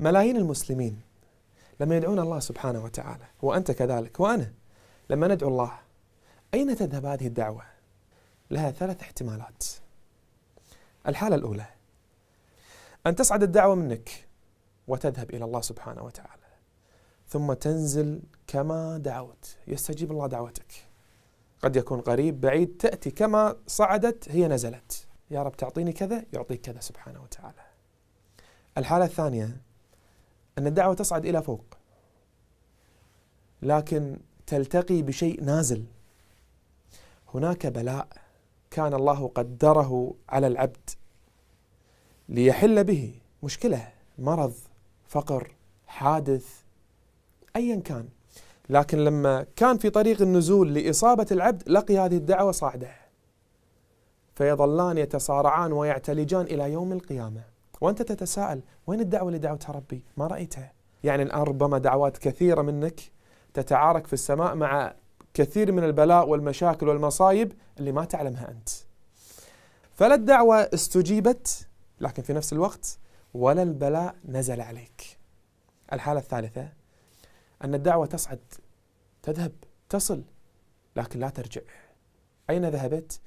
ملايين المسلمين لما يدعون الله سبحانه وتعالى، وأنت كذلك وأنا لما ندعو الله، أين تذهب هذه الدعوة؟ لها 3 احتمالات. الحالة الأولى أن تصعد الدعوة منك وتذهب إلى الله سبحانه وتعالى، ثم تنزل كما دعوت، يستجيب الله دعوتك. قد يكون قريب بعيد، تأتي كما صعدت هي نزلت، يا رب تعطيني كذا يعطيك كذا سبحانه وتعالى. الحالة الثانية أن الدعوة تصعد إلى فوق، لكن تلتقي بشيء نازل. هناك بلاء كان الله قدره على العبد ليحل به، مشكلة، مرض، فقر، حادث، أيا كان، لكن لما كان في طريق النزول لإصابة العبد لقي هذه الدعوة صاعدة، فيظلان يتصارعان ويعتلجان إلى يوم القيامة، وأنت تتساءل وين الدعوة اللي دعوتها ربي؟ ما رأيتها. يعني الآن ربما دعوات كثيرة منك تتعارك في السماء مع كثير من البلاء والمشاكل والمصايب اللي ما تعلمها أنت. فلا الدعوة استجيبت لكن في نفس الوقت ولا البلاء نزل عليك. الحالة الثالثة أن الدعوة تصعد، تذهب، تصل، لكن لا ترجع. أين ذهبت؟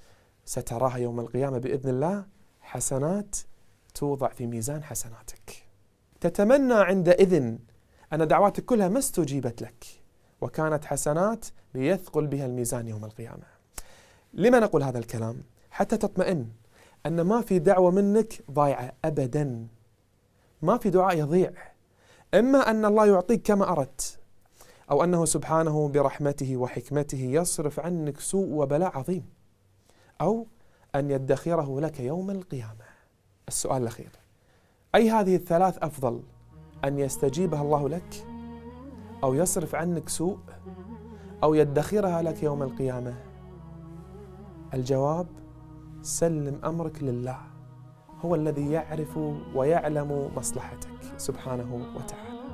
ستراها يوم القيامة بإذن الله حسنات توضع في ميزان حسناتك. تتمنى عندئذ أن دعواتك كلها ما استجيبت لك وكانت حسنات ليثقل بها الميزان يوم القيامة. لما نقول هذا الكلام؟ حتى تطمئن أن ما في دعوة منك ضايعة أبدا، ما في دعاء يضيع. إما أن الله يعطيك كما أردت، أو أنه سبحانه برحمته وحكمته يصرف عنك سوء وبلاء عظيم، أو أن يدخره لك يوم القيامة. السؤال الأخير، أي هذه الثلاث أفضل؟ أن يستجيبها الله لك، أو يصرف عنك سوء، أو يدخرها لك يوم القيامة؟ الجواب: سلم أمرك لله، هو الذي يعرف ويعلم مصلحتك سبحانه وتعالى.